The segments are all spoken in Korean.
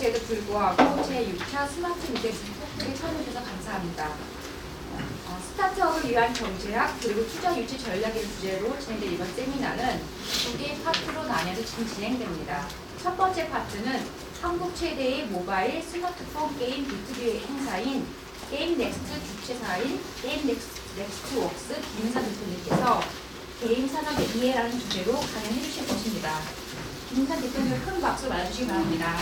시간까지에도 불구하고 제6차 스마트 미디어 토크에 참여해주셔서 감사합니다. 스타트업을 위한 경제학 그리고 투자 유치 전략의 주제로 진행된 이번 세미나는 두 개의 파트로 나뉘어서 지금 진행됩니다. 첫 번째 파트는 한국 최대의 모바일 스마트폰 게임 B2B 행사인 게임 넥스트 주최사인 게임 넥스트 웍스 김윤상 대표님께서 게임 산업의 이해라는 주제로 강연해 주실 것입니다. 김윤상 대표님을 큰 박수 맞아주시기 바랍니다.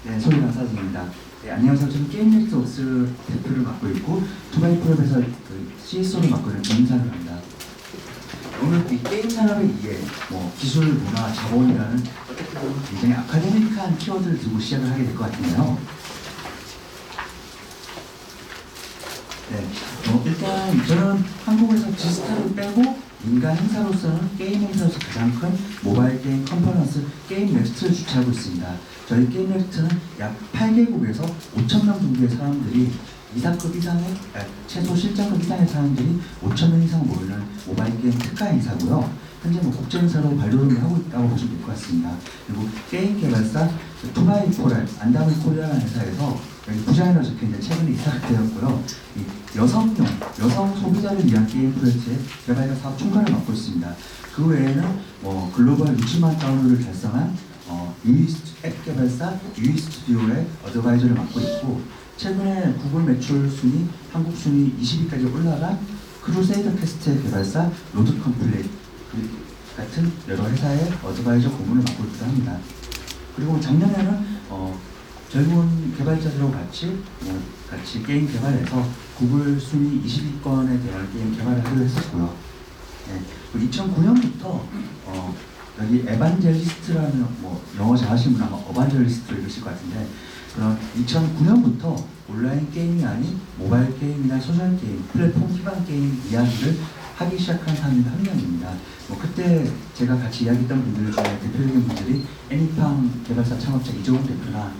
네, 소리 감사드립니다. 네, 안녕하세요. 저는 게임 넥스트 웍스 대표를 맡고 있고 투바이프랩에서 CSO를 맡고 있는 김윤상을 합니다. 오늘 이 게임 산업의 이해, 기술, 문화, 자본이라는 어떻게 보면 굉장히 아카데믹한 키워드를 두고 시작을 하게 될 것 같은데요. 네, 일단 저는 한국에서 지스타를 빼고 민간 행사로서는 게임 행사에서 가장 큰 모바일 게임 컨퍼런스 게임 넥스트를 주최하고 있습니다. 저희 게임 넥스트는 약 8개국에서 5,000명 정도의 사람들이 이사급 이상의, 최소 실장급 이상의 사람들이 5,000명 이상 모이는 모바일 게임 특가 행사고요. 현재 국제 행사로 발돋움을 하고 있다고 보시면 될 것 같습니다. 그리고 게임 개발사 투바이포랩 안다물 코리아라는 회사에서 여기 부자연으로 적혀있는 최근에 이사가 되었고요. 이 여성 소비자를 위한 게임 프로젝트의 개발과 사업 총괄을 맡고 있습니다. 그 외에는 글로벌 60만 다운로드를 달성한 앱 개발사 유이 스튜디오의 어드바이저를 맡고 있고, 최근에 구글 매출 순위, 한국 순위 20위까지 올라간 크루세이더 퀘스트의 개발사 로드 컴플릿 같은 여러 회사의 어드바이저 고문을 맡고 있기도 합니다. 그리고 작년에는 젊은 개발자들하고 같이 게임 개발해서 구글 순위 20위권에 대한 게임 개발을 하기로 했었고요. 네, 2009년부터 여기 에반젤리스트라는 영어 잘하시는 분은 아마 어반젤리스트를 읽으실 것 같은데, 2009년부터 온라인 게임이 아닌 모바일 게임이나 소셜 게임, 플랫폼 기반 게임 이야기를 하기 시작한 사람이 한 명입니다. 그때 제가 같이 이야기했던 분들 중에 대표적인 분들이 애니팡 개발사 창업자 이종훈 대표나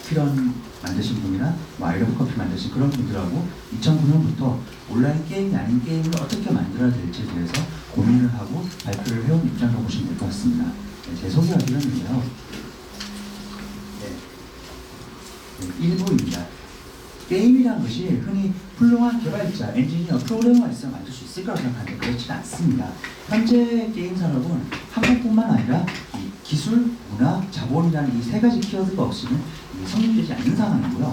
쿠키런 만드신 분이나 아이러브 커피 만드신 그런 분들하고 2009년부터 온라인 게임이 아닌 게임을 어떻게 만들어야 될지에 대해서 고민을 하고 발표를 해온 입장으로 보시면 될 것 같습니다. 네, 제 소개가 이런데요. 네, 1부입니다. 게임이라는 것이 흔히 훌륭한 개발자, 엔지니어, 프로그래머가 있으면 만들 수 있을 거라고 생각하는데 그렇지는 않습니다. 현재 게임 산업은 한국뿐만 아니라 이 기술, 문화, 자본이라는 이 세 가지 키워드가 없이는 성립되지 않는 상황이고요.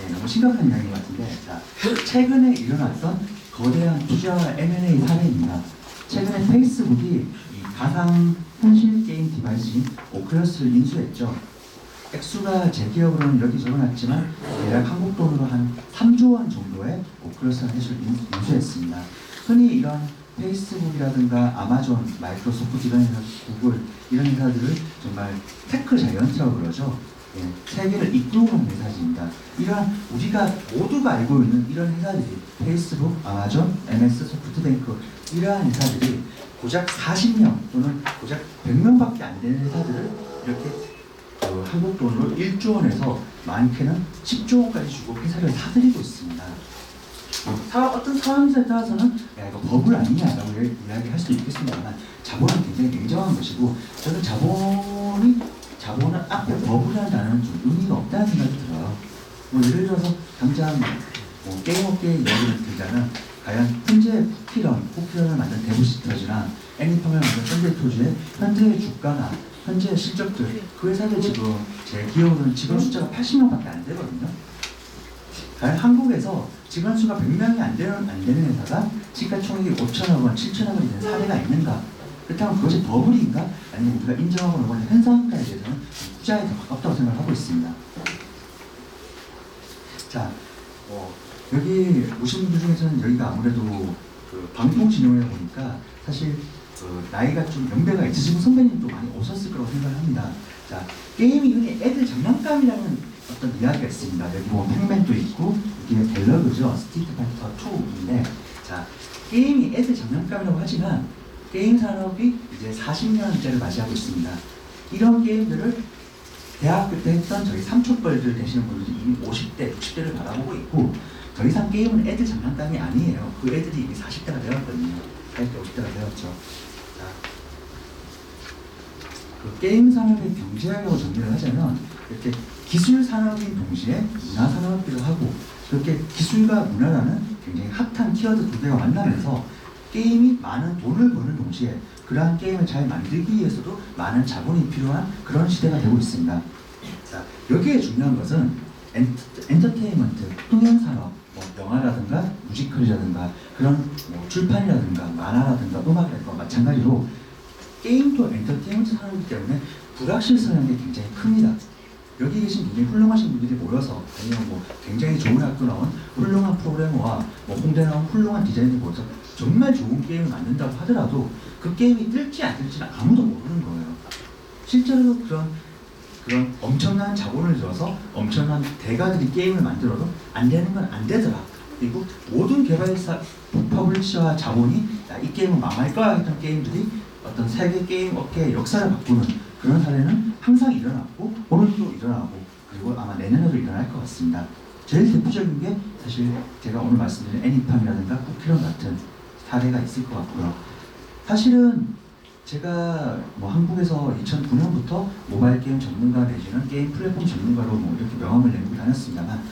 네, 너무 심각한 이야기인 것 같은데, 최근에 일어났던 거대한 투자와 M&A 사례입니다. 최근에 페이스북이 이 가상 현실 게임 디바이스인 오큘러스를 인수했죠. 액수가 제 기억으로는 여기 적어놨지만 대략 한국 돈으로 한 3조 원 정도의 오큘러스 회사를 인수했습니다. 흔히 이런 페이스북이라든가 아마존, 마이크로소프트 이런 회사, 구글 이런 회사들을 정말 테크 자이언트라고 그러죠. 예, 세계를 이끌고 가는 회사입니다. 이러한 우리가 모두가 알고 있는 이런 회사들이 페이스북, 아마존, MS, 소프트뱅크 이러한 회사들이 고작 40명 또는 고작 100명밖에 안 되는 회사들을 이렇게 한국 돈으로 1조 원에서 많게는 10조 원까지 주고 회사를 사들이고 있습니다. 어떤 상황에 따라서는 이거 버블 아니냐라고 이야기할 수도 있겠습니다만, 자본은 굉장히 냉정한 것이고, 저는 자본은 앞에 버블이라는 단어는 좀 의미가 없다는 생각이 들어요. 예를 들어서 당장 게임 업계의 이야기를 들자면, 과연 현재 쿠키런을 만든 데브시터즈나 애니팡을 만든 현대토즈의 현재의 주가나 현재 실적들, 그 회사들 지금 제 기억으로는 직원 숫자가 80명밖에 안 되거든요. 과연 한국에서 직원 수가 100명이 안 되는 회사가 시가총액이 5천억 원, 7천억 원이 되는 사례가 있는가? 그렇다면 그것이 버블인가? 아니면 우리가 인정하고 넘어가는 현상가에 대해서는 투자에 더 가깝다고 생각하고 있습니다. 자, 여기 오신 분들 중에서는 여기가 아무래도 방통진흥회다 보니까 사실 나이가 좀 연배가 있으신 선배님도 많이 오셨을 거라고 생각을 합니다. 자, 게임이 흔히 애들 장난감이라는 어떤 이야기가 있습니다. 여기 팩맨도 있고, 여기에 갤러그죠. 스트리트 파이터 2인데, 자, 게임이 애들 장난감이라고 하지만 게임 산업이 이제 40년째를 맞이하고 있습니다. 이런 게임들을 대학교 때 했던 저희 삼촌뻘들 되시는 분들이 이미 50대, 60대를 바라보고 있고, 더 이상 게임은 애들 장난감이 아니에요. 그 애들이 이미 40대가 되었거든요. 40대, 50대가 되었죠. 그 게임 산업의 경제학이라고 정리를 하자면 이렇게 기술 산업인 동시에 문화 산업이기도 하고 그렇게 기술과 문화라는 굉장히 핫한 키워드 두 개가 만나면서 게임이 많은 돈을 버는 동시에 그러한 게임을 잘 만들기 위해서도 많은 자본이 필요한 그런 시대가 되고 있습니다. 자, 여기에 중요한 것은 엔터테인먼트, 흥행산업, 뭐 영화라든가 뮤지컬이라든가 그런 뭐 출판이라든가 만화라든가 음악이라든가 마찬가지로 게임도 엔터테인먼트 산업이기 때문에 불확실성이 굉장히 큽니다. 여기 계신 굉장히 훌륭하신 분들이 모여서 아니면 뭐 굉장히 좋은 학교 나온 훌륭한 프로그래머와 뭐 홍대 나온 훌륭한 디자이너들이 모여서 정말 좋은 게임을 만든다고 하더라도 그 게임이 뜰지 안 뜰지는 아무도 모르는 거예요. 실제로 그런 엄청난 자본을 들어서 엄청난 대가들이 게임을 만들어도 안 되는 건 안 되더라. 그리고 모든 개발사, 퍼블리셔와 자본이 이 게임은 망할 거야 했던 게임들이 어떤 세계 게임 업계의 역사를 바꾸는 그런 사례는 항상 일어났고 오늘도 일어나고 그리고 아마 내년에도 일어날 것 같습니다. 제일 대표적인 게 사실 제가 오늘 말씀드린 애니팡이라든가 쿠키런 같은 사례가 있을 것 같고요. 사실은 제가 뭐 한국에서 2009년부터 모바일 게임 전문가 내지는 게임 플랫폼 전문가로 뭐 이렇게 명함을 내고 다녔습니다만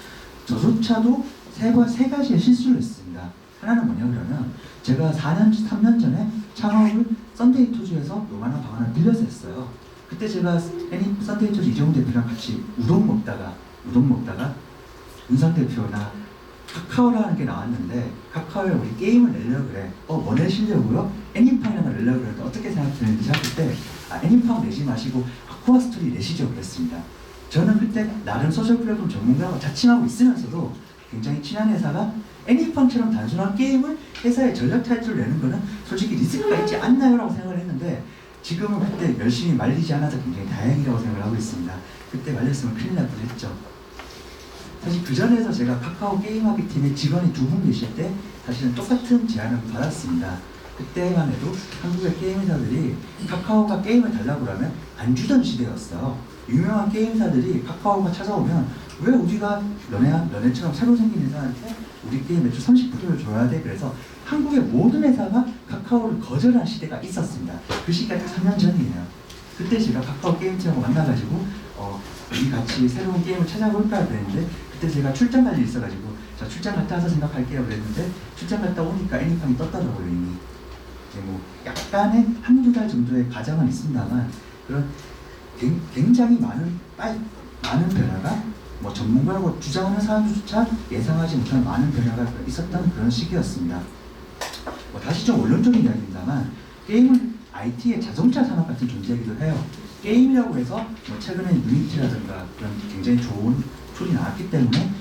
저조차도 세 가지의 실수를 했습니다. 하나는 뭐냐 그러면 제가 3년 전에 창업을 썬데이 토즈에서 요만한 방 하나 빌려서 했어요. 그때 제가 썬데이 토즈 이정훈 대표랑 같이 우동 먹다가 윤상 대표나 카카오라는 게 나왔는데 카카오에 우리 게임을 내려고 그래. 뭐 내시려고요? 애니팡이라는 걸 내려고 그랬는데 어떻게 생각했는지 생각할 때 애니팡 내지 마시고 아쿠아 스토리 내시죠 그랬습니다. 저는 그때 나름 소셜 플랫폼 전문가로 자칭하고 있으면서도 굉장히 친한 회사가 애니팡처럼 단순한 게임을 회사의 전략 타이틀을 내는 거는 솔직히 리스크가 있지 않나요? 라고 생각을 했는데 지금은 그때 열심히 말리지 않아서 굉장히 다행이라고 생각을 하고 있습니다. 그때 말렸으면 큰일 날 뻔했죠. 사실 그 전에서 제가 카카오 게임하기 팀에 직원이 2분 계실 때 사실은 똑같은 제안을 받았습니다. 그때만 해도 한국의 게임 회사들이 카카오가 게임을 달라고 하면 안 주던 시대였어요. 유명한 게임 회사들이 카카오가 찾아오면 왜 우리가 너네처럼 새로 생긴 회사한테 우리 게임 매출 30%를 줘야 돼? 그래서 한국의 모든 회사가 카카오를 거절한 시대가 있었습니다. 그 시기가 딱 3년 전이에요. 그때 제가 카카오 게임팀하고 만나가지고 우리 같이 새로운 게임을 찾아볼까 그랬는데 그때 제가 출장 갈 일이 있어가지고 자 출장 갔다 와서 생각할게요 그랬는데 출장 갔다 오니까 애니팡이 떴더라고요 이미. 이제 뭐 약간의 한두 달 정도의 과정은 있습니다만 그런 굉장히 많은 변화가 뭐 전문가라고 주장하는 사람조차 예상하지 못한 많은 변화가 있었던 그런 시기였습니다. 뭐 다시 좀 원론적인 이야기입니다만 게임은 IT의 자동차 산업 같은 존재이기도 해요. 게임이라고 해서 뭐 최근에 유니티라든가 그런 굉장히 좋은 툴이 나왔기 때문에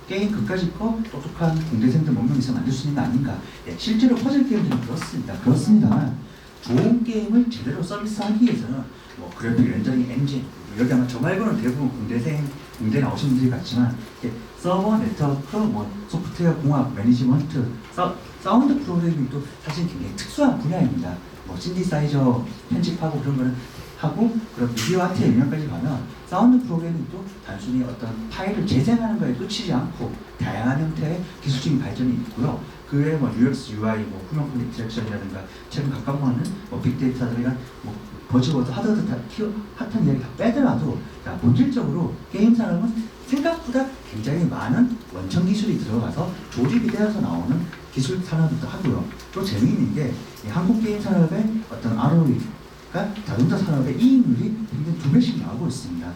게임 그까짓 거 똑똑한 공대생들 몇 명 있으면 만들 수 있는 거 아닌가. 실제로 퍼즐 게임들은 그렇습니다만 좋은 게임을 제대로 서비스하기 위해서는 뭐 그래픽 렌더링 엔진 여기 아마 저 말고는 대부분 공대 나오신 분들이 같지만 서버, 네트워크, 뭐 소프트웨어 공학, 매니지먼트, 사운드 프로그래밍도 사실 굉장히 특수한 분야입니다. 뭐 신디사이저 편집하고 그런 거는 하고 그런 미디어 아트의 영역까지 가면 사운드 프로그래밍도 단순히 어떤 파일을 재생하는 거에 끝이지 않고 다양한 형태의 기술적인 발전이 있고요. 그 외에 뭐 UX, UI, 뭐 후면 클릭 디렉션이라든가 최근 가까워하는 뭐 빅데이터들이나 뭐 버즈워드, 하드워드 다 핫한 이야기 다 빼더라도 본질적으로 게임 산업은 생각보다 굉장히 많은 원천 기술이 들어가서 조립이 되어서 나오는 기술 산업이기도 하고요. 또 재미있는 게 한국 게임 산업의 어떤 ROE가 자동차 산업의 이익률이 굉장히 2배씩 나오고 있습니다.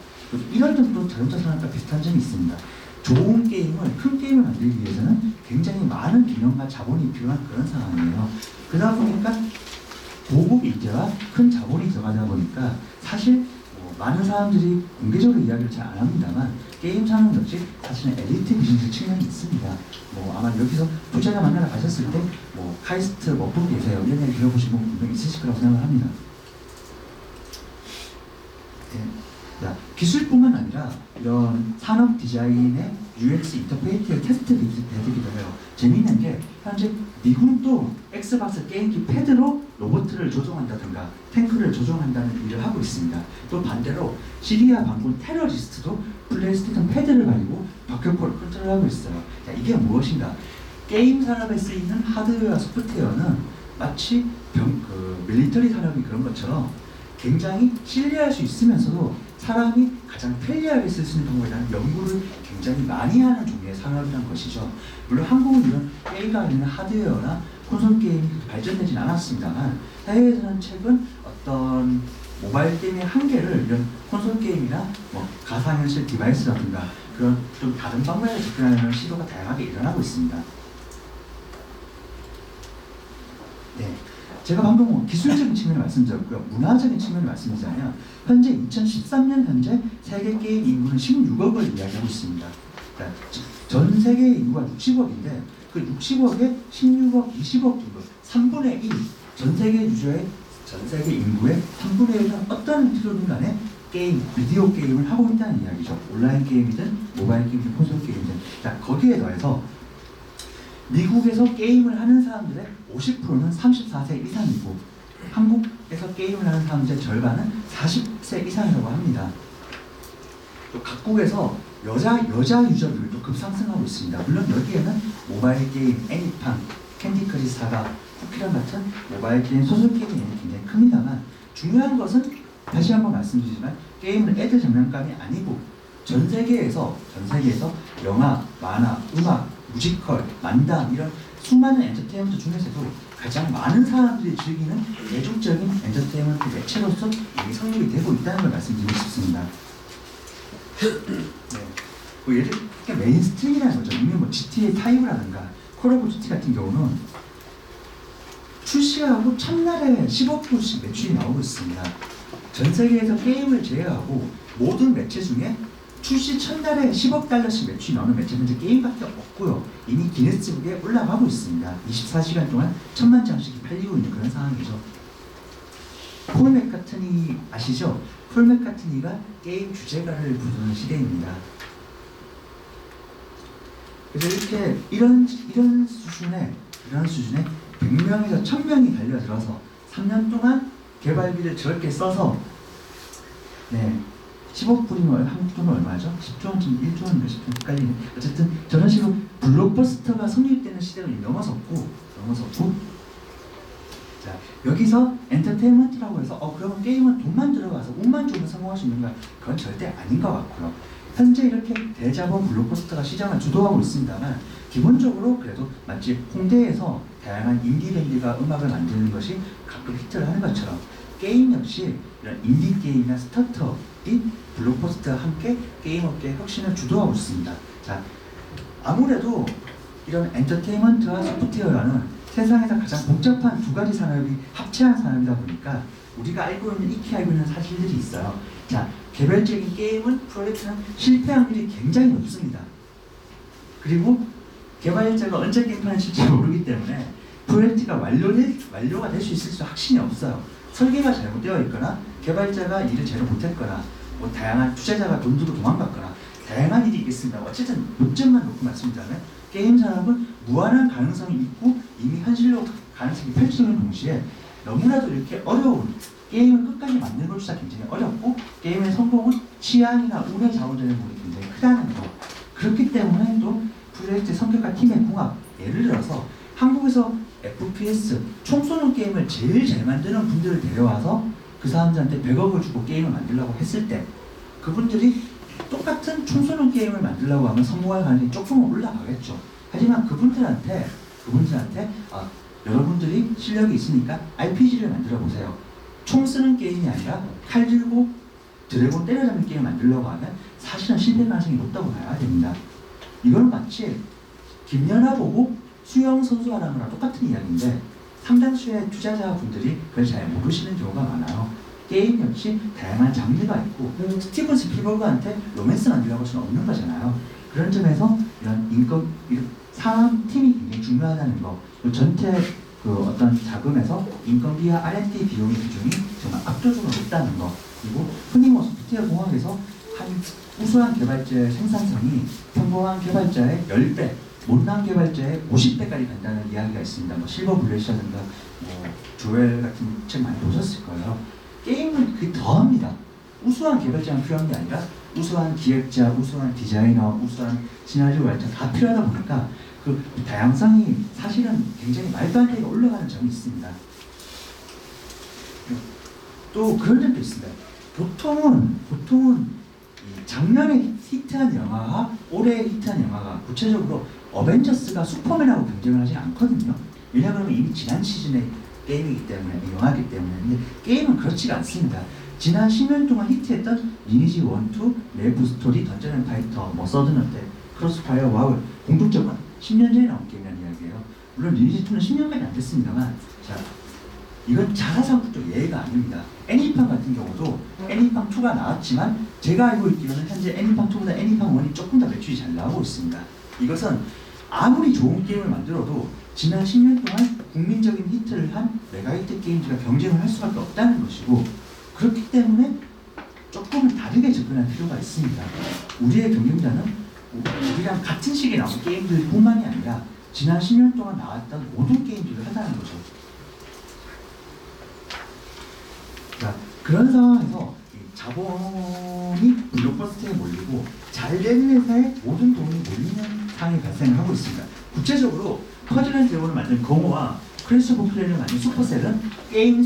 이런 점도 자동차 산업과 비슷한 점이 있습니다. 좋은 게임을, 큰 게임을 만들기 위해서는 굉장히 많은 기능과 자본이 필요한 그런 상황이에요. 그러다 보니까 고급 인재와 큰 자본이 들어가다 보니까 사실 많은 사람들이 공개적으로 이야기를 잘 안 합니다만 게임 산업 역시 사실은 엘리트 비즈니스 측면이 있습니다. 뭐 아마 여기서 투자자 만나러 가셨을 때 뭐 카이스트 뭐 보고 계세요 이런 얘기 들어보신 분 분명히 있으실 거라고 생각합니다. 네. 기술뿐만 아니라 이런 산업 디자인의 UX 인터페이스의 테스트 되기도 해요. 재미있는 게 현재 미국도 엑스박스 게임기 패드로 로봇을 조종한다든가 탱크를 조종한다는 일을 하고 있습니다. 또 반대로 시리아 반군 테러리스트도 플레이스테이션 패드를 가지고 박격포를 컨트롤하고 있어요. 자, 이게 무엇인가? 게임 산업에 쓰이는 하드웨어와 소프트웨어는 마치 밀리터리 산업이 그런 것처럼 굉장히 신뢰할 수 있으면서도 사람이 가장 편리하게 쓸 수 있는 방법에 대한 연구를 굉장히 많이 하는 종류의 산업이라는 것이죠. 물론 한국은 이런 게임과 관련된 하드웨어나 콘솔 게임이 발전되진 않았습니다만 해외에서는 최근 어떤 모바일 게임의 한계를 이런 콘솔 게임이나 뭐 가상현실 디바이스라든가 그런 좀 다른 방면에 접근하는 시도가 다양하게 일어나고 있습니다. 네, 제가 방금 뭐 기술적인 측면을 말씀드렸고요. 문화적인 측면을 말씀드리자면 현재 2013년 현재 세계 게임 인구는 16억을 이야기하고 있습니다. 그러니까 전 세계 인구가 60억인데 그 60억에 16억, 20억 정도 3분의 1, 전 세계 유저의 전 세계 인구의 3분의 1은 어떤 틀로든 간에 게임, 비디오 게임을 하고 있다는 이야기죠. 온라인 게임이든 모바일 게임이든 콘솔 게임이든. 자, 거기에 더해서 미국에서 게임을 하는 사람들의 50%는 34세 이상이고 한국에서 게임을 하는 사람들의 절반은 40세 이상이라고 합니다. 또 각국에서 여자 유저들도 급상승하고 있습니다. 물론 여기에는 모바일 게임, 애니팡, 캔디 크러쉬 사가, 쿠키랑 같은 모바일 게임, 소설 게임이 굉장히 큽니다만 중요한 것은 다시 한번 말씀드리지만 게임은 애들 장난감이 아니고 전 세계에서 영화, 만화, 음악, 뮤지컬, 만담 이런 수많은 엔터테인먼트 중에서도 가장 많은 사람들이 즐기는 대중적인 엔터테인먼트 매체로서 이미 성립이 되고 있다는 걸 말씀드리고 싶습니다. 네. 뭐 예를 들어 메인스트림이라는 거죠. 이미 뭐 GTA 5라든가 콜 오브 듀티 같은 경우는 출시하고 첫날에 10억 불씩 매출이 나오고 있습니다. 전 세계에서 게임을 제외하고 모든 매체 중에 출시 첫날에 10억 달러씩 매출이 나오는 매체는 이제 게임밖에 없고요. 이미 기네스북에 올라가고 있습니다. 24시간 동안 1000만 장씩이 팔리고 있는 그런 상황이죠. 폴 맥카트니 아시죠? 폴 맥카트니가 게임 주제가를 부르는 시대입니다. 그래서 이렇게 이런 수준의 100명에서 1000명이 달려들어서 3년 동안 개발비를 저렇게 써서 10억 불이면 한국 돈은 얼마죠? 10조 원, 1조 원인가 10조 헷갈리네. 어쨌든 저런 식으로 블록버스터가 성립되는 시대를 넘어섰고 자, 여기서 엔터테인먼트라고 해서 그러면 게임은 돈만 들어가서 운만 주면 성공할 수 있는가? 그건 절대 아닌 것 같고요. 현재 이렇게 대자본 블록버스터가 시장을 주도하고 있습니다만 기본적으로 그래도 마치 홍대에서 다양한 인디밴드가 음악을 만드는 것이 가끔 히트를 하는 것처럼 게임 역시 이런 인디 게임이나 스타트업이 블록버스터와 함께 게임 업계의 혁신을 주도하고 있습니다. 자, 아무래도 이런 엔터테인먼트와 소프트웨어라는 세상에서 가장 복잡한 두 가지 산업이 합체한 산업이다 보니까 우리가 알고 있는 익히 알고 있는 사실들이 있어요. 자, 개별적인 게임은 프로젝트는 실패 확률이 굉장히 높습니다. 그리고 개발자가 언제 게임판을 칠지 모르기 때문에 프로젝트가 완료가 될 수 있을지 확신이 없어요. 설계가 잘못되어 있거나 개발자가 일을 제대로 못했거나 뭐 다양한 투자자가 돈 주고 도망갔거나 다양한 일이 있겠습니다. 어쨌든 요점만 놓고 말씀드리자면 게임 산업은 무한한 가능성이 있고 이미 현실로 가능성이 펼쳐지는 동시에 너무나도 이렇게 어려운 게임을 끝까지 만드는 것조차 굉장히 어렵고 게임의 성공은 취향이나 운의 자원적인 부분이 굉장히 크다는 거. 그렇기 때문에 또 프로젝트 성격과 팀의 궁합, 예를 들어서 한국에서 FPS, 총 쏘는 게임을 제일 잘 만드는 분들을 데려와서 그 사람들한테 100억을 주고 게임을 만들려고 했을 때 그분들이 똑같은 총 쏘는 게임을 만들려고 하면 성공할 가능성이 조금은 올라가겠죠. 하지만 그분들한테 여러분들이 실력이 있으니까 RPG를 만들어 보세요. 총 쓰는 게임이 아니라 칼 들고 드래곤 때려잡는 게임을 만들려고 하면 사실은 실패 가능성이 높다고 봐야 됩니다. 이거는 마치 김연아 보고 수영 선수 하라는 거랑 똑같은 이야기인데 상당수의 투자자분들이 그걸 잘 모르시는 경우가 많아요. 게임 역시 다양한 장르가 있고 스티븐 스필버그한테 로맨스 만들라고 할 수는 없는 거잖아요. 그런 점에서 이런 사람 팀이 굉장히 중요하다는 거. 전체 어떤 자금에서 인건비와 R&D 비용의 비중이 정말 압도적으로 높다는 거. 그리고 흔히 소프트웨어 공학에서 한 우수한 개발자의 생산성이 평범한 개발자의 10배, 못난 개발자의 50배까지 간다는 이야기가 있습니다. 실버 블레시라든가 조엘 같은 책 많이 보셨을 거예요. 게임은 그게 더합니다. 우수한 개발자만 필요한 게 아니라 우수한 기획자, 우수한 디자이너, 우수한 시나리오 라이터 다 필요하다 보니까 그 다양성이 사실은 굉장히 말도 안 되게 올라가는 점이 있습니다. 또 그런 점도 있습니다. 보통은 이 작년에 히트한 영화와 올해 히트한 영화가 구체적으로 어벤져스가 슈퍼맨하고 경쟁을 하지 않거든요. 왜냐하면 이미 지난 시즌의 게임이기 때문에, 영화이기 때문에. 근데 게임은 그렇지가 않습니다. 지난 10년 동안 히트했던 리니지 1, 2, 내부 스토리, 던전 앤 파이터, 뭐 서든어택, 크로스파이어, 와우, 공통점은 10년 전에 나온 게임이라는 이야기예요. 물론 리니지 2는 10년까지 안 됐습니다만, 자, 이건 자사상품 쪽 예외가 아닙니다. 애니팡 같은 경우도 애니팡 2가 나왔지만 제가 알고 있기로는 현재 애니팡 2보다 애니팡 1이 조금 더 매출이 잘 나오고 있습니다. 이것은 아무리 좋은 게임을 만들어도 지난 10년 동안 국민적인 히트를 한 메가히트 게임즈가 경쟁을 할 수밖에 없다는 것이고, 그렇기 때문에 조금은 다르게 접근할 필요가 있습니다. 우리의 경쟁자는 우리랑 같은 시기에 나온 게임들뿐만이 아니라 지난 10년 동안 나왔던 모든 게임들을 한다는 거죠. 자, 그런 상황에서 자본이 블록버스터에 몰리고 잘 되는 회사에 모든 돈이 몰리는 상황이 발생하고 있습니다. 구체적으로 퍼즐 앤 드래곤을 만든 거모와 크래시 오브 플랜을 만든 슈퍼셀은 게임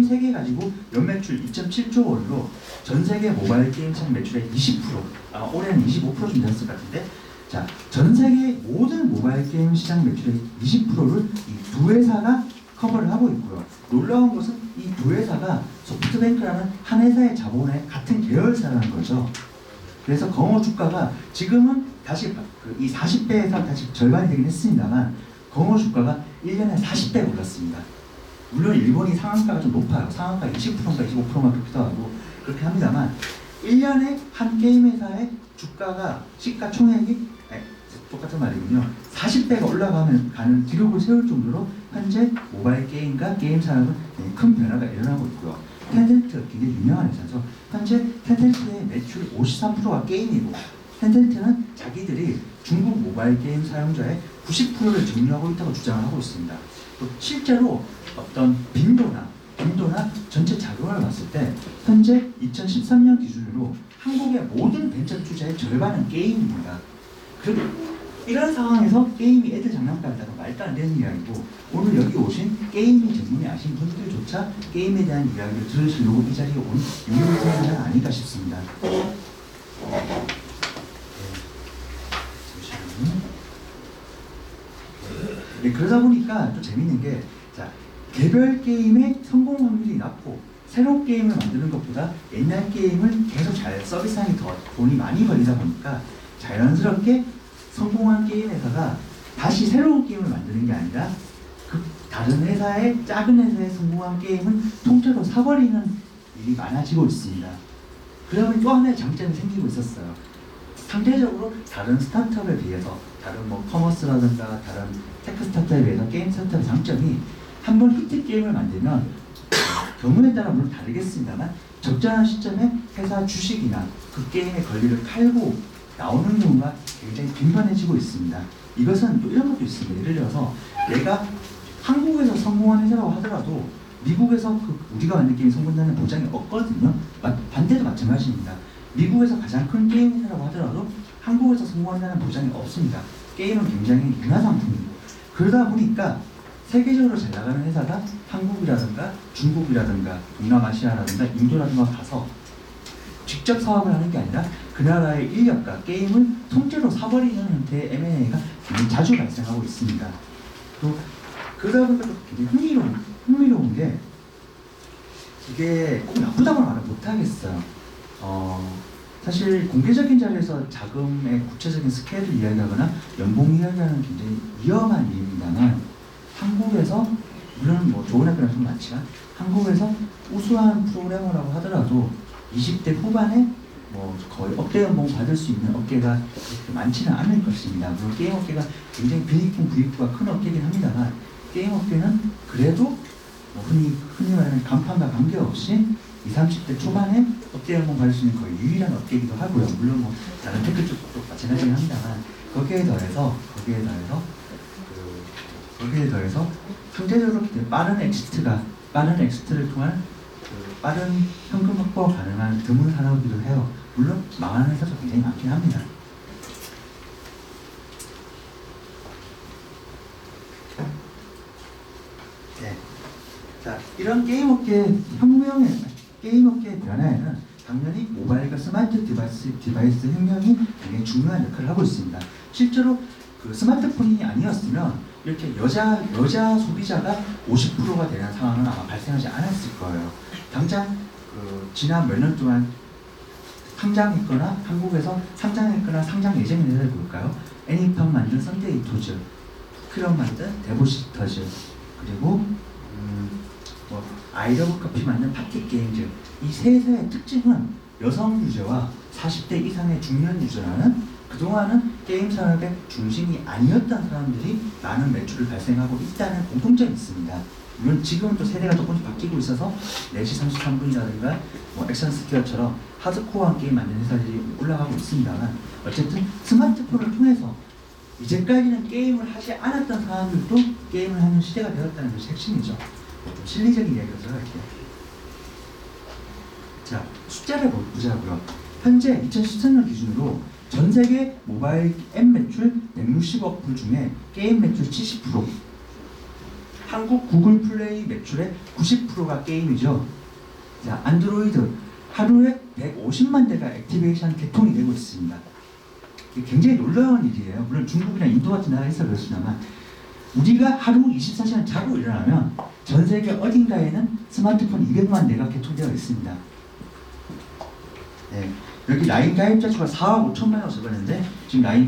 3개 가지고 연매출 2.7조 원으로 전 세계 모바일 게임 시장 매출의 20%, 올해는 25% 정도 했을 것 같은데, 자, 전 세계 모든 모바일 게임 시장 매출의 20%를 이 두 회사가 커버를 하고 있고요. 놀라운 것은 이 두 회사가 소프트뱅크라는 한 회사의 자본의 같은 계열사라는 거죠. 그래서 거모 주가가 지금은 다시 이 40배에서 다시 절반이 되긴 했습니다만, 거모 주가가 1년에 40배 올랐습니다. 물론 일본이 상한가가 좀 높아요. 상한가 20%인가 25%만 그렇기도 하고 그렇게 합니다만, 1년에 한 게임 회사의 주가가 시가총액이 똑같은 말이군요. 40배가 올라가는 가는 기록을 세울 정도로 현재 모바일 게임과 게임 산업은 큰 변화가 일어나고 있고요. 텐센트가 굉장히 유명한 회사죠. 현재 텐센트의 매출 53%가 게임이고, 텐센트는 자기들이 중국 모바일 게임 사용자의 90%를 점유하고 있다고 주장을 하고 있습니다. 또 실제로 어떤 빈도나 전체 자금을 봤을 때 현재 2013년 기준으로 한국의 모든 벤처 투자의 절반은 게임입니다. 그리고 이런 상황에서 게임이 애들 장난감이라고 말도 안 되는 이야기고, 오늘 여기 오신 게임이 전문이 아신 분들조차 게임에 대한 이야기를 들으시려고 이 자리에 온 유명세가 아닐까 싶습니다. 네, 그러다 보니까 또 재밌는 게, 자, 개별 게임의 성공 확률이 낮고 새로운 게임을 만드는 것보다 옛날 게임을 계속 잘 서비스하는 게 더 돈이 많이 걸리다 보니까 자연스럽게 성공한 게임 회사가 다시 새로운 게임을 만드는 게 아니라 그 다른 회사의 작은 회사의 성공한 게임을 통째로 사버리는 일이 많아지고 있습니다. 그러면 또 하나의 장점이 생기고 있었어요. 상대적으로 다른 스타트업에 비해서, 다른 뭐 커머스라든가 다른 테크 스타트업에 비해서 게임 스타트업의 장점이 한 번 히트 게임을 만들면 경우에 따라 물론 다르겠습니다만 적절한 시점에 회사 주식이나 그 게임의 권리를 팔고 나오는 경우가 굉장히 빈번해지고 있습니다. 이것은 또 이런 것도 있습니다. 예를 들어서 내가 한국에서 성공한 회사라고 하더라도 미국에서 우리가 만든 게임이 성공한다는 보장이 없거든요. 반대도 마찬가지입니다. 미국에서 가장 큰 게임 회사라고 하더라도 한국에서 성공한다는 보장이 없습니다. 게임은 굉장히 문화상품이고, 그러다 보니까 세계적으로 잘 나가는 회사가 한국이라든가 중국이라든가 동남아시아라든가 인도라든가 가서 직접 사업을 하는 게 아니라 그 나라의 인력과 게임을 통째로 사버리는 형태의 M&A가 굉장히 자주 발생하고 있습니다. 또 그러다 보니까 또 굉장히 흥미로운 게, 이게 꼭 나쁘다고 말은 못하겠어요. 사실 공개적인 자리에서 자금의 구체적인 스케일을 이야기하거나 연봉 이야기하는 굉장히 위험한 일입니다만, 한국에서 물론 뭐 좋은 학교는 좀 많지만 한국에서 우수한 프로그래머라고 하더라도 20대 후반에 뭐 거의 억대 연봉 받을 수 있는 업계가 그렇게 많지는 않을 것입니다. 물론 게임 업계가 굉장히 비익품 부익부가 큰 업계이긴 합니다만, 게임 업계는 그래도 뭐 흔히 말하는 간판과 관계없이 20, 30대 초반에 억대 연봉 받을 수 있는 거의 유일한 업계이기도 하고요. 물론 뭐 다른 테크 쪽도 마찬가지긴 합니다만, 거기에 더해서 상대적으로 빠른 엑시트를 통한 빠른 현금 확보가 가능한 드문 산업이기도 해요. 물론 망하는 회사도 굉장히 많긴 합니다. 네. 자, 이런 게임업계의 변화에는 당연히 모바일과 스마트 디바이스 혁명이 굉장히 중요한 역할을 하고 있습니다. 실제로 그 스마트폰이 아니었으면 이렇게 여자 소비자가 50%가 되는 상황은 아마 발생하지 않았을 거예요. 당장 지난 몇 년 동안 상장했거나 한국에서 상장했거나 상장 예정인 회사를 볼까요? 애니팡 만든 썬데이토즈, 쿠키런 만든 데보시터즈, 그리고 아이러브 커피 만든 파티 게임즈. 이 세 회사의 특징은 여성 유저와 40대 이상의 중년 유저라는 그동안은 게임 산업의 중심이 아니었던 사람들이 많은 매출을 발생하고 있다는 공통점이 있습니다. 물론 지금은 또 세대가 조금씩 바뀌고 있어서 4시 33분이라든가 액션스퀘어처럼 하드코어한 게임 만드는 회사들이 올라가고 있습니다만, 어쨌든 스마트폰을 통해서 이제까지는 게임을 하지 않았던 사람들도 게임을 하는 시대가 되었다는 것이 핵심이죠. 좀 실리적인 이야기로 들어갈게요. 자, 숫자를 보자고요. 현재 2013년 기준으로 전 세계 모바일 앱 매출 160억 불 중에 게임 매출 70%, 한국 구글 플레이 매출의 90%가 게임이죠. 자, 안드로이드 하루에 150만 대가 액티베이션 개통이 되고 있습니다. 이게 굉장히 놀라운 일이에요. 물론 중국이나 인도 같은 나라에서 그렇습니다만, 우리가 하루 24시간 자고 일어나면 전 세계 어딘가에는 스마트폰 200만 대가 개통되어 있습니다. 네, 여기 라인 가입자 수가 4억 5천만이라고 적었는데 지금 라인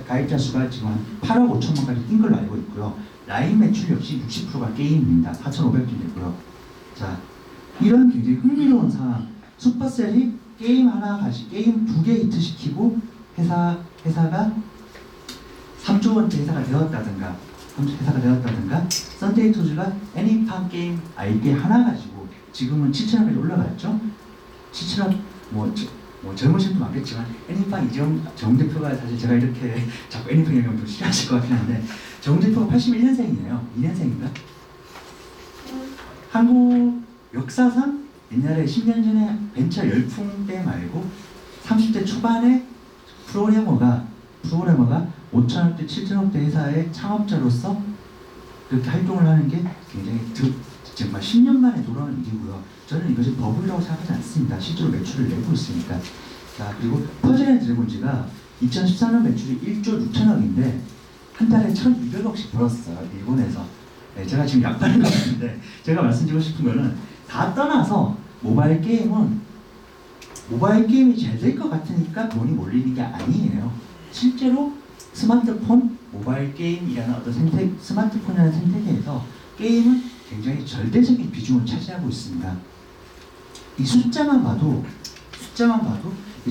가입자 수가 지금 한 8억 5천만까지 뛴 걸로 알고 있고요. 라인 매출 역시 60%가 게임입니다. 4,500개 됐고요. 자, 이런 굉장히 흥미로운 상황. 슈퍼셀이 게임 2개 히트시키고 회사가 3조 원대 회사가 되었다든가, 썬데이토즈가 애니팡 게임 IP 하나 가지고 지금은 7천원까지 올라갔죠. 7천원 젊으신 분 많겠지만 애니팡 정 대표가 사실 제가 이렇게 자꾸 애니팡 얘기하면 좀 싫어하실 것 같긴 한데, 정 대표가 81년생이에요. 2년생인가? 한국 역사상 옛날에 10년 전에 벤처 열풍 때 말고 30대 초반에 프로그래머가 5천억대 7천억대 회사의 창업자로서 그렇게 활동을 하는 게 굉장히 정말 10년 만에 돌아오는 일이고요. 저는 이것이 버블이라고 생각하지 않습니다. 실제로 매출을 내고 있으니까. 자, 그리고 퍼즐 앤 드래곤즈가 2014년 매출이 1조 6천억인데 한 달에 1,200억씩 벌었어요. 일본에서. 네, 제가 지금 약발인 것 같은데, 제가 말씀드리고 싶은 거는 다 떠나서 모바일 게임이 잘 될 것 같으니까 돈이 몰리는 게 아니에요. 실제로 스마트폰, 모바일 게임이라는 어떤 스마트폰이라는 생태계에서 게임은 굉장히 절대적인 비중을 차지하고 있습니다. 이 숫자만 봐도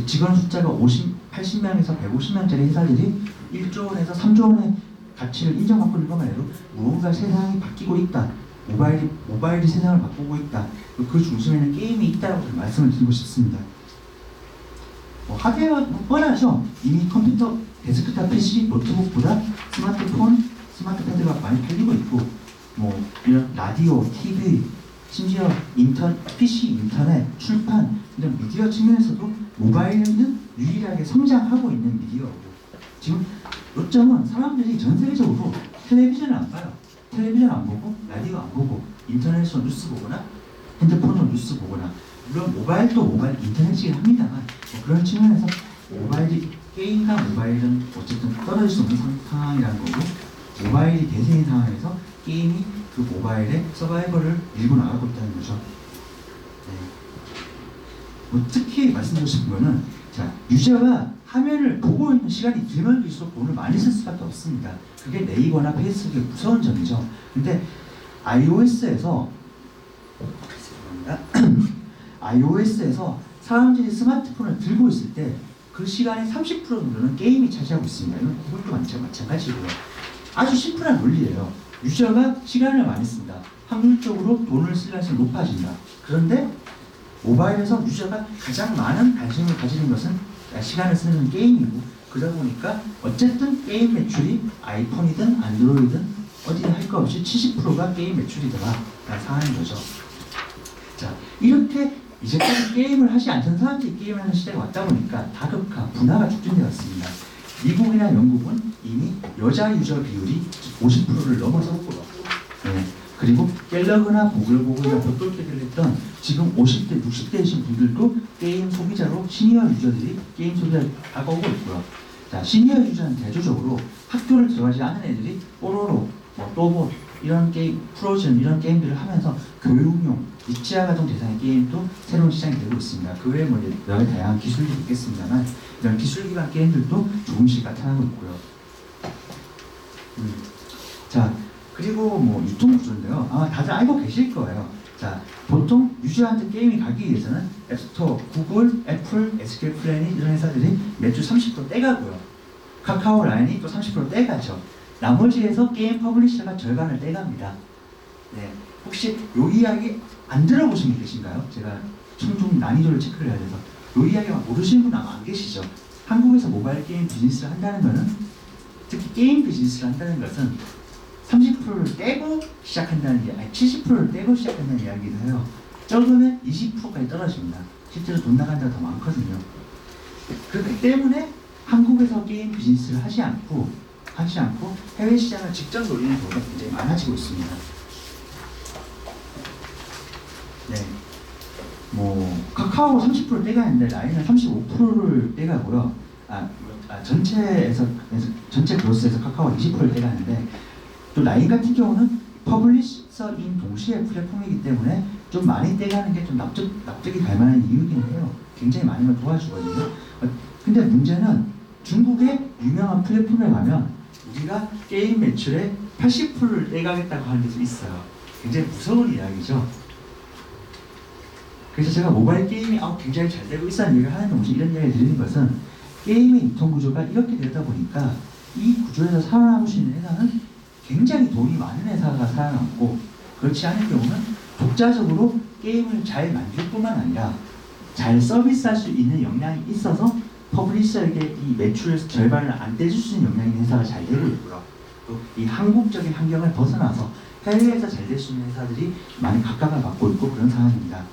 직원 숫자가 80명에서 150명짜리 회사들이 1조 원에서 3조 원의 가치를 인정받고 있는 것만 해도 무언가 세상이 바뀌고 있다. 모바일이 세상을 바꾸고 있다. 그 중심에는 게임이 있다고 말씀을 드리고 싶습니다. 하드웨어 뻔하죠. 이미 컴퓨터, 데스크탑 PC, 노트북보다 스마트 패드가 많이 팔리고 있고, 이런 라디오, TV, 심지어 PC, 인터넷, 출판 이런 미디어 측면에서도 모바일은 유일하게 성장하고 있는 미디어고, 지금 요점은 사람들이 전 세계적으로 텔레비전을 안 봐요. 텔레비전 안 보고, 라디오 안 보고, 인터넷으로 뉴스 보거나, 핸드폰으로 뉴스 보거나, 물론 모바일도 인터넷이긴 합니다만, 그런 측면에서 게임과 모바일은 어쨌든 떨어질 수 없는 상황이라는 거고, 모바일이 대세인 상황에서 게임이 그 모바일의 서바이벌을 밀고 나가고 있다는 거죠. 네. 특히 말씀드리고 싶은 거는, 자, 유저가 화면을 보고 있는 시간이 길면 길수록 돈을 많이 쓸 수밖에 없습니다. 그게 네이버나 페이스북의 무서운 점이죠. 근데 iOS에서 사람들이 스마트폰을 들고 있을 때 그 시간의 30% 정도는 게임이 차지하고 있습니다. 이건 구글도 마찬가지고요. 아주 심플한 논리예요. 유저가 시간을 많이 쓴다. 확률적으로 돈을 쓸 가능성이 높아진다. 그런데 모바일에서 유저가 가장 많은 관심을 가지는 것은 시간을 쓰는 게임이고, 그러다 보니까 어쨌든 게임 매출이 아이폰이든 안드로이든 어디든 할 거 없이 70%가 게임 매출이더라 하는 거죠. 자, 이렇게 이제까지 게임을 하지 않던 사람들이 게임을 하는 시대가 왔다 보니까 다극화, 분화가 촉진되었습니다. 미국이나 영국은 이미 여자 유저 비율이 50%를 넘어섰고요. 네. 그리고 갤러그나 보글보글이나 벽돌캐비를 했던 지금 50대, 60대이신 분들도 게임 소비자로 시니어 유저들이 게임 소비자로 다가오고 있고요. 자, 시니어 유저는 대조적으로 학교를 들어가지 않은 애들이 뽀로로, 또봇 이런 게임, 프로즌 이런 게임들을 하면서 교육용, 유치아 가정 대상의 게임도 새로운 시장이 되고 있습니다. 그 외에 뭐 여러 다양한 기술이 있겠습니다만 이런 기술 기반 게임들도 조금씩 나타나고 있고요. 자, 그리고 뭐 유통 구조인데요. 아마 다들 알고 계실 거예요. 자, 보통 유저한테 게임이 가기 위해서는 앱스토어, 구글, 애플, SK 플래닛 이런 회사들이 매출 30% 떼가고요. 카카오 라인이 또 30% 떼가죠. 나머지에서 게임 퍼블리셔가 절반을 떼갑니다. 네, 혹시 요 이야기 안 들어보신 분 계신가요? 제가 좀 난이도를 체크를 해야 돼서 요 이야기만 모르시는 분 아마 안 계시죠? 한국에서 모바일 게임 비즈니스를 한다는 거는, 특히 게임 비즈니스를 한다는 것은 30%를 떼고 시작한다는 게, 아니 70%를 떼고 시작한다는 이야기를 해요. 적으면 20%까지 떨어집니다. 실제로 돈 나간 데가 더 많거든요. 그렇기 때문에 한국에서 게임 비즈니스를 하지 않고 해외 시장을 직접 노리는 경우가 굉장히 많아지고 있습니다. 네, 뭐 카카오 30% 떼가는데 라인은 35%를 떼가고요. 전체 그로스에서 카카오 20%를 떼가는데, 또 라인 같은 경우는 퍼블리셔인 동시에 플랫폼이기 때문에 좀 많이 떼가는 게 좀 납득이 갈 만한 이유긴 해요. 굉장히 많은 걸 도와주거든요. 근데 문제는 중국의 유명한 플랫폼에 가면 우리가 게임 매출의 80%를 떼가겠다고 하는 데도 있어요. 굉장히 무서운 이야기죠. 그래서 제가 모바일 게임이 굉장히 잘 되고 있다는 얘기를 하는 동시에 이런 이야기를 드리는 것은, 게임의 유통 구조가 이렇게 되다 보니까 이 구조에서 살아남을 수 있는 회사는 굉장히 돈이 많은 회사가 살아남고, 그렇지 않은 경우는 독자적으로 게임을 잘 만들 뿐만 아니라 잘 서비스할 수 있는 역량이 있어서 퍼블리셔에게 이 매출에서 절반을 안 떼줄 수 있는 역량이 있는 회사가 잘 되고 있고요. 또 이 한국적인 환경을 벗어나서 해외에서 잘 될 수 있는 회사들이 많이 각광을 받고 있고 그런 상황입니다.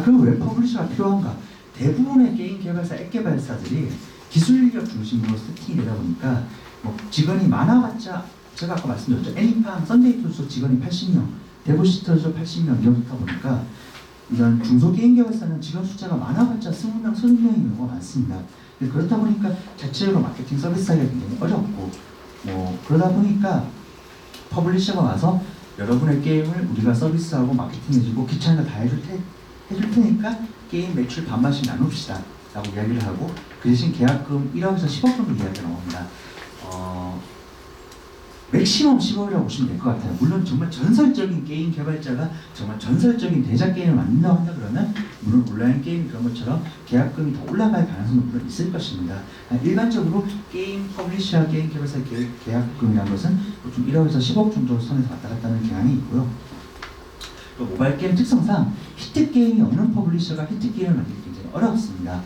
그럼 왜 퍼블리셔가 필요한가? 대부분의 게임 개발사, 앱 개발사들이 기술 인력 중심으로 세팅이 되다 보니까 뭐 직원이 많아봤자, 제가 아까 말씀드렸죠. 애니팡, 썬데이툴소 직원이 80명, 데보시터즈 80명 이렇다 보니까 이런 중소 게임 개발사는 직원 숫자가 많아봤자 20명, 30명인 경우가 많습니다. 그렇다 보니까 자체적으로 마케팅 서비스하기가 굉장히 어렵고, 뭐 그러다 보니까 퍼블리셔가 와서 여러분의 게임을 우리가 서비스하고 마케팅해주고 귀찮은 거 다 해줄 테니까 게임 매출 반반씩 나눕시다 라고 이야기를 하고, 그 대신 계약금 1억에서 10억 정도 이야기가 나옵니다. 맥시멈 10억이라고 보시면 될 것 같아요. 물론 정말 전설적인 게임 개발자가 정말 전설적인 대작 게임을 만든다고 한다 그러면 물론 온라인 게임 그런 것처럼 계약금이 더 올라갈 가능성도 물론 있을 것입니다. 일반적으로 게임 퍼블리셔, 게임 개발사 계약금이라는 것은 보통 1억에서 10억 정도 선에서 왔다 갔다 하는 경향이 있고요. 또 모바일 게임 특성상 히트 게임이 없는 퍼블리셔가 히트 게임을 만들기 굉장히 어렵습니다.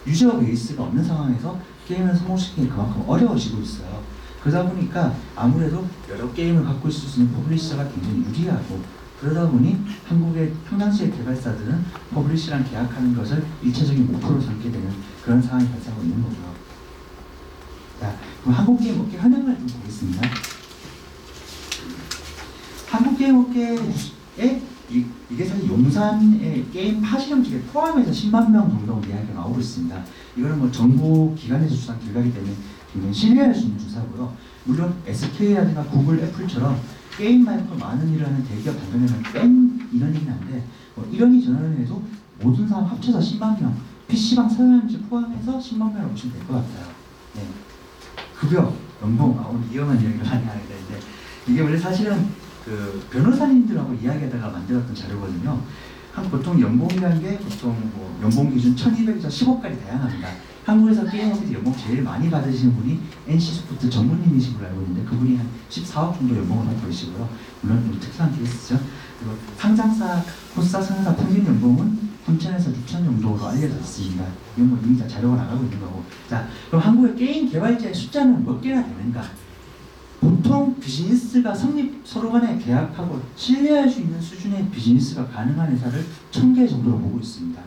유저 베이스가 없는 상황에서 게임을 성공시키기 그만큼 어려워지고 있어요. 그러다 보니까 아무래도 여러 게임을 갖고 있을 수 있는 퍼블리셔가 굉장히 유리하고, 그러다 보니 한국의 평상시의 개발사들은 퍼블리셔랑 계약하는 것을 일차적인 목표로 삼게 되는 그런 상황이 발생하고 있는 거고요. 자, 그럼 한국 게임 업계 현황을 좀 보겠습니다. 한국 게임 업계에 이게 사실 용산의 게임 파시형직에 포함해서 10만 명 정도 이야기가 나오고 있습니다. 이거는 뭐 정부 기관에서 주산 결과이기 때문에 굉장히 신뢰할 수 있는 조사고요. 물론 SK라든가 구글, 애플처럼 게임 말고 많은 일을 하는 대기업 단위는 뺀 인원이긴 한데, 뭐 이런이 저런이 해도 모든 사람 합쳐서 10만 명, PC방 사용자를 포함해서 10만 명을 보시면 될 것 같아요. 네. 급여, 연봉, 오늘 위험한 이야기를 많이 하게 되는데, 이게 원래 사실은 그 변호사님들하고 이야기하다가 만들었던 자료거든요. 보통 연봉이라는 게 보통 뭐 연봉 기준 1200에서 10억까지 다양합니다. 한국에서 게임업에서 연봉 제일 많이 받으시는 분이 NC소프트 전무님이신 걸로 알고 있는데, 그분이 한 14억 정도 연봉을 받고 계시고요. 물론 좀 특수한 케이스죠. 그리고 상장사, 코스타 상사 평균 연봉은 3천에서 6천 정도로 알려져 있습니다. 이건 뭐 이미 다 자료가 나가고 있는 거고. 자, 그럼 한국의 게임 개발자의 숫자는 몇 개나 되는가? 보통 비즈니스가 서로 간에 계약하고 신뢰할 수 있는 수준의 비즈니스가 가능한 회사를 1000개 정도로 보고 있습니다.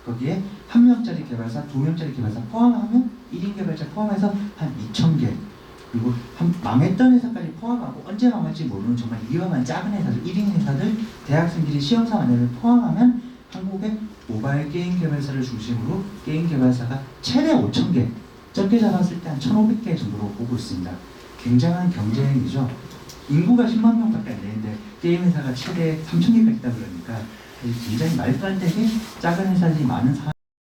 거기에 1명짜리 개발사, 2명짜리 개발사 포함하면 1인 개발자 포함해서 한 2,000개. 그리고 망했던 회사까지 포함하고 언제 망할지 모르는 정말 위험한 작은 회사들, 1인 회사들, 대학생들이 시험사 안에를 포함하면 한국의 모바일 게임 개발사를 중심으로 게임 개발사가 최대 5,000개, 적게 잡았을 때 한 1,500개 정도로 보고 있습니다. 굉장한 경쟁이죠. 인구가 10만 명밖에 안 되는데 게임 회사가 최대 3,000개까지 있다 그러니까 굉장히 말도 안 되게 작은 회사들이 많은 상황.